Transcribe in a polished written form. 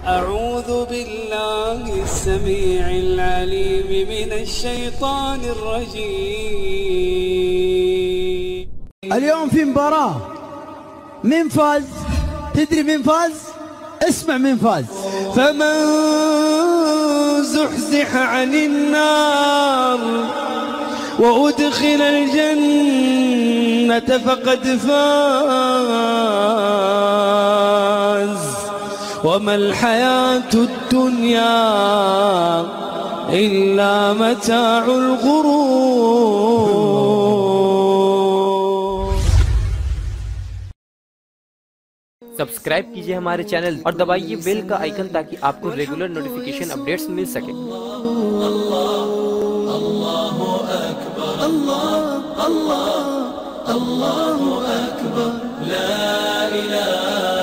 أعوذ بالله السميع العليم من الشيطان الرجيم. اليوم في مباراة، من فاز؟ تدري من فاز؟ اسمع من فاز. فمن زحزح عن النار وأدخل الجنة فقد فاز، وما الحياة الدنيا إلا متاع الغرور. सब्सक्राइब कीजिए हमारे चैनल और दबाइए बेल का आइकन ताकि आपको रेगुलर नोटिफिकेशन अपडेट्स मिल सके। अल्लाहु अकबर, अल्लाह अल्लाह, अल्लाहु अकबर, ला इलाहा